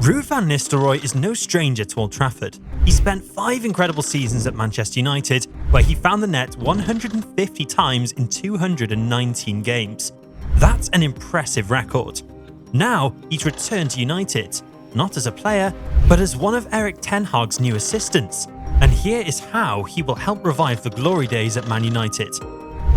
Ruud van Nistelrooy is no stranger to Old Trafford. He spent 5 incredible seasons at Manchester United, where he found the net 150 times in 219 games. That's an impressive record. Now, he's returned to United, not as a player, but as one of Erik ten Hag's new assistants. And here is how he will help revive the glory days at Man United.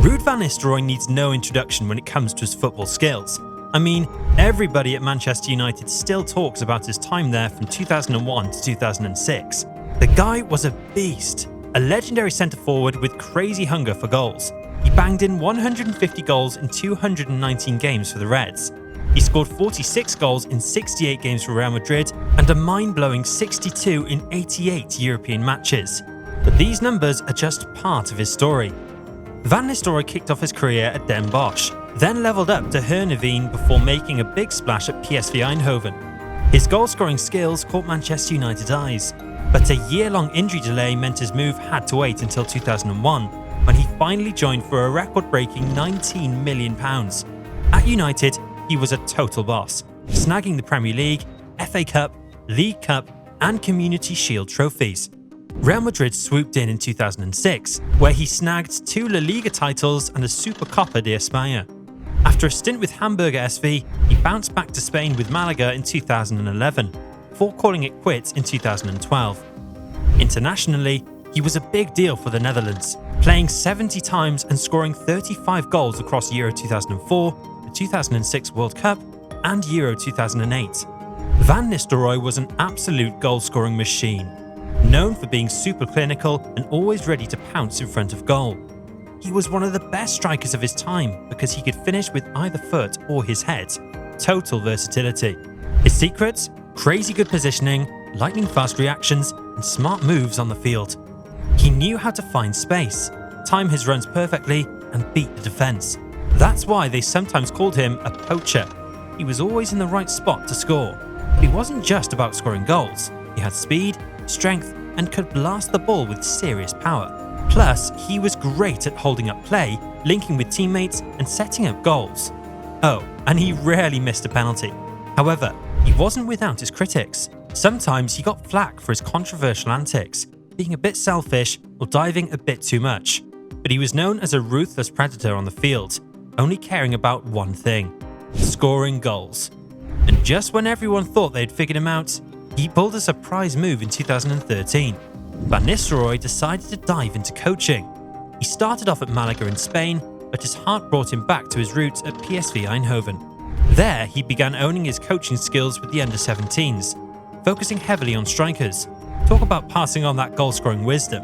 Ruud van Nistelrooy needs no introduction when it comes to his football skills. I mean, everybody at Manchester United still talks about his time there from 2001 to 2006. The guy was a beast, a legendary centre-forward with crazy hunger for goals. He banged in 150 goals in 219 games for the Reds. He scored 46 goals in 68 games for Real Madrid and a mind-blowing 62 in 88 European matches. But these numbers are just part of his story. Van Nistelrooy kicked off his career at Den Bosch, then levelled up to Heerenveen before making a big splash at PSV Eindhoven. His goal-scoring skills caught Manchester United's eyes, but a year-long injury delay meant his move had to wait until 2001, when he finally joined for a record-breaking £19 million. At United, he was a total boss, snagging the Premier League, FA Cup, League Cup, and Community Shield trophies. Real Madrid swooped in 2006, where he snagged 2 La Liga titles and a Supercopa de España. After a stint with Hamburger SV, he bounced back to Spain with Malaga in 2011, before calling it quits in 2012. Internationally, he was a big deal for the Netherlands, playing 70 times and scoring 35 goals across Euro 2004, the 2006 World Cup, and Euro 2008. Van Nistelrooy was an absolute goal-scoring machine, known for being super clinical and always ready to pounce in front of goal. He was one of the best strikers of his time because he could finish with either foot or his head. Total versatility. His secrets? Crazy good positioning, lightning-fast reactions, and smart moves on the field. He knew how to find space, time his runs perfectly, and beat the defence. That's why they sometimes called him a poacher. He was always in the right spot to score. But he wasn't just about scoring goals. He had speed, strength, and could blast the ball with serious power. Plus, he was great at holding up play, linking with teammates, and setting up goals. Oh, and he rarely missed a penalty. However, he wasn't without his critics. Sometimes he got flack for his controversial antics, being a bit selfish or diving a bit too much. But he was known as a ruthless predator on the field, only caring about one thing: scoring goals. And just when everyone thought they'd figured him out, he pulled a surprise move in 2013. Van Nistelrooy decided to dive into coaching. He started off at Malaga in Spain, but his heart brought him back to his roots at PSV Eindhoven. There, he began owning his coaching skills with the under-17s, focusing heavily on strikers. Talk about passing on that goal-scoring wisdom.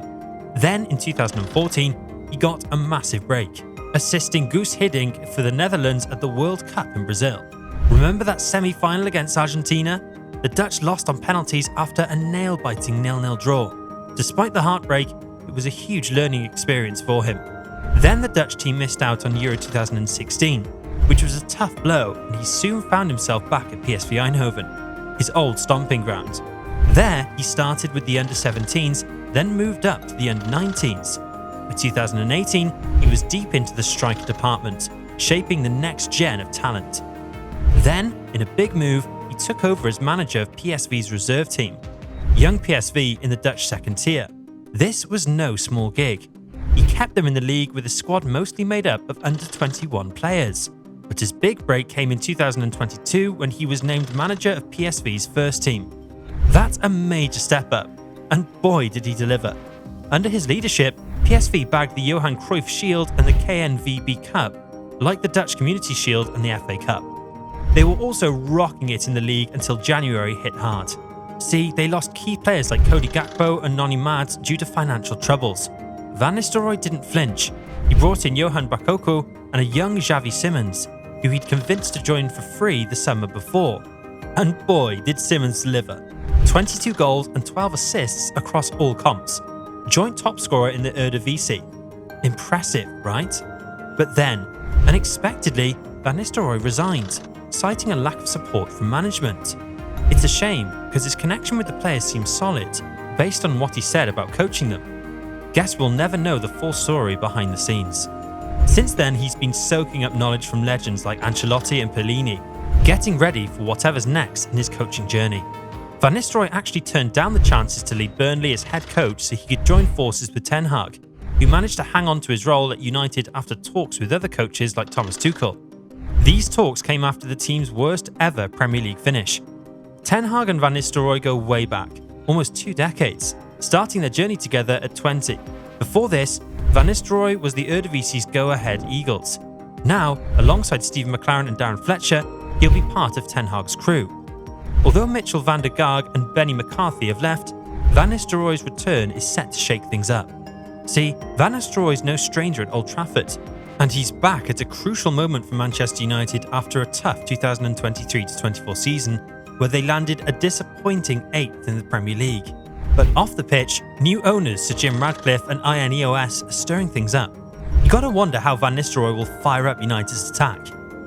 Then, in 2014, he got a massive break, assisting Guus Hiddink for the Netherlands at the World Cup in Brazil. Remember that semi-final against Argentina? The Dutch lost on penalties after a nail-biting 0-0 draw. Despite the heartbreak, it was a huge learning experience for him. Then the Dutch team missed out on Euro 2016, which was a tough blow, and he soon found himself back at PSV Eindhoven, his old stomping ground. There, he started with the under-17s, then moved up to the under-19s. By 2018, he was deep into the striker department, shaping the next gen of talent. Then, in a big move, he took over as manager of PSV's reserve team, young PSV in the Dutch second tier. This was no small gig. He kept them in the league with a squad mostly made up of under-21 players. But his big break came in 2022 when he was named manager of PSV's first team. That's a major step up, and boy did he deliver. Under his leadership, PSV bagged the Johan Cruyff Shield and the KNVB Cup, like the Dutch Community Shield and the FA Cup. They were also rocking it in the league until January hit hard. See, they lost key players like Cody Gakpo and Noni Mads due to financial troubles. Van Nistelrooy didn't flinch. He brought in Johan Bakoko and a young Xavi Simons, who he'd convinced to join for free the summer before. And boy, did Simons deliver. 22 goals and 12 assists across all comps. Joint top scorer in the Eredivisie. Impressive, right? But then, unexpectedly, Van Nistelrooy resigned, citing a lack of support from management. It's a shame, because his connection with the players seems solid, based on what he said about coaching them. Guess we'll never know the full story behind the scenes. Since then, he's been soaking up knowledge from legends like Ancelotti and Pellegrini, getting ready for whatever's next in his coaching journey. Van Nistelrooy actually turned down the chances to lead Burnley as head coach so he could join forces with Ten Hag, who managed to hang on to his role at United after talks with other coaches like Thomas Tuchel. These talks came after the team's worst ever Premier League finish. Ten Hag and Van Nistelrooy go way back, almost 2 decades, starting their journey together at 20. Before this, Van Nistelrooy was the Eredivisie's go-ahead Eagles. Now, alongside Stephen McLaren and Darren Fletcher, he'll be part of Ten Hag's crew. Although Mitchell van der Gaag and Benny McCarthy have left, Van Nistelrooy's return is set to shake things up. See, Van Nistelrooy's no stranger at Old Trafford, and he's back at a crucial moment for Manchester United after a tough 2023-24 season, where they landed a disappointing 8th in the Premier League. But off the pitch, new owners Sir Jim Ratcliffe and INEOS are stirring things up. You gotta wonder how Van Nistelrooy will fire up United's attack.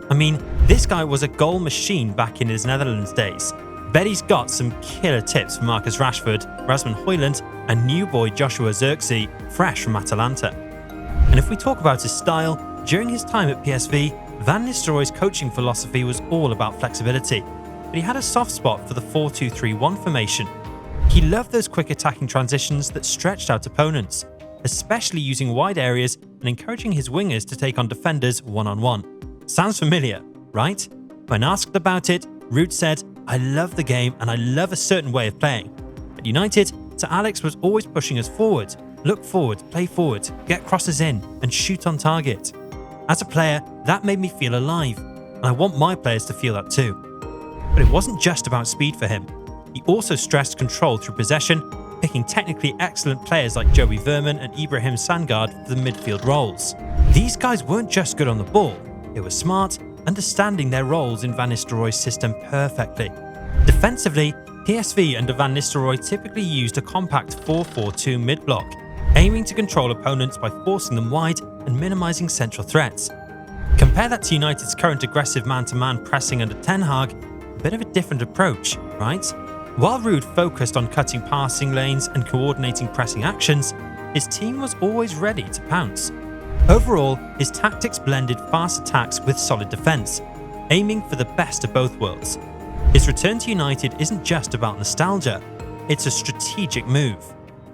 I mean, this guy was a goal machine back in his Netherlands days. Bet he's got some killer tips for Marcus Rashford, Rasmus Højlund, and new boy Joshua Zirkzee, fresh from Atalanta. And if we talk about his style, during his time at PSV, Van Nistelrooy's coaching philosophy was all about flexibility, but he had a soft spot for the 4-2-3-1 formation. He loved those quick attacking transitions that stretched out opponents, especially using wide areas and encouraging his wingers to take on defenders one-on-one. Sounds familiar, right? When asked about it, Ruud said, "I love the game and I love a certain way of playing." At United, Sir Alex was always pushing us forward. Look forward, play forward, get crosses in, and shoot on target. As a player, that made me feel alive, and I want my players to feel that too. But it wasn't just about speed for him. He also stressed control through possession, picking technically excellent players like Joey Verman and Ibrahim Sangard for the midfield roles. These guys weren't just good on the ball, they were smart, understanding their roles in Van Nistelrooy's system perfectly. Defensively, PSV under Van Nistelrooy typically used a compact 4-4-2 mid-block, aiming to control opponents by forcing them wide and minimising central threats. Compare that to United's current aggressive man-to-man pressing under Ten Hag, a bit of a different approach, right? While Ruud focused on cutting passing lanes and coordinating pressing actions, his team was always ready to pounce. Overall, his tactics blended fast attacks with solid defence, aiming for the best of both worlds. His return to United isn't just about nostalgia, it's a strategic move.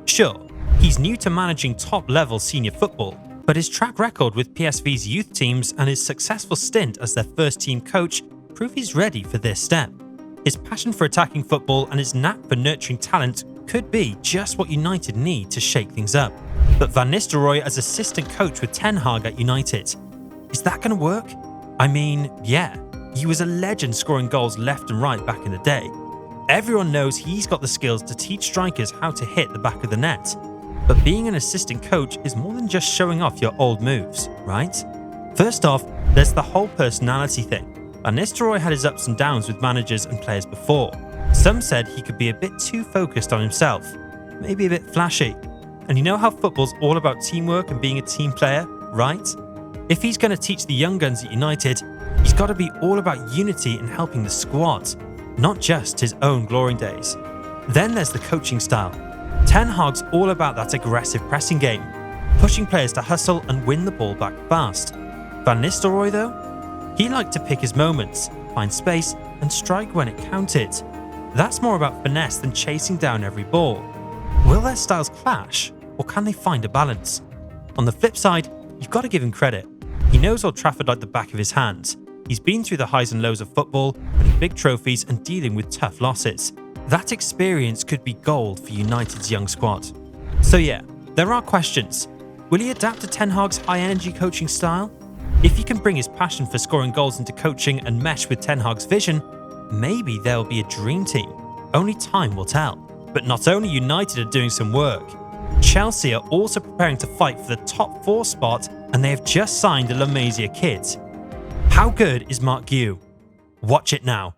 Sure, he's new to managing top-level senior football, but his track record with PSV's youth teams and his successful stint as their first-team coach prove he's ready for this step. His passion for attacking football and his knack for nurturing talent could be just what United need to shake things up. But Van Nistelrooy as assistant coach with Ten Hag at United, is that going to work? I mean, yeah, he was a legend scoring goals left and right back in the day. Everyone knows he's got the skills to teach strikers how to hit the back of the net. But being an assistant coach is more than just showing off your old moves, right? First off, there's the whole personality thing. Van Nistelrooy had his ups and downs with managers and players before. Some said he could be a bit too focused on himself, maybe a bit flashy. And you know how football's all about teamwork and being a team player, right? If he's going to teach the young guns at United, he's got to be all about unity and helping the squad, not just his own glory days. Then there's the coaching style. Ten Hag's all about that aggressive pressing game, pushing players to hustle and win the ball back fast. Van Nistelrooy, though? He liked to pick his moments, find space, and strike when it counted. That's more about finesse than chasing down every ball. Will their styles clash, or can they find a balance? On the flip side, you've got to give him credit. He knows Old Trafford like the back of his hand. He's been through the highs and lows of football, winning big trophies and dealing with tough losses. That experience could be gold for United's young squad. So yeah, there are questions. Will he adapt to Ten Hag's high-energy coaching style? If he can bring his passion for scoring goals into coaching and mesh with Ten Hag's vision, maybe there'll be a dream team. Only time will tell. But not only United are doing some work, Chelsea are also preparing to fight for the top 4 spot, and they have just signed a La Masia kid. How good is Mark Guiu? Watch it now.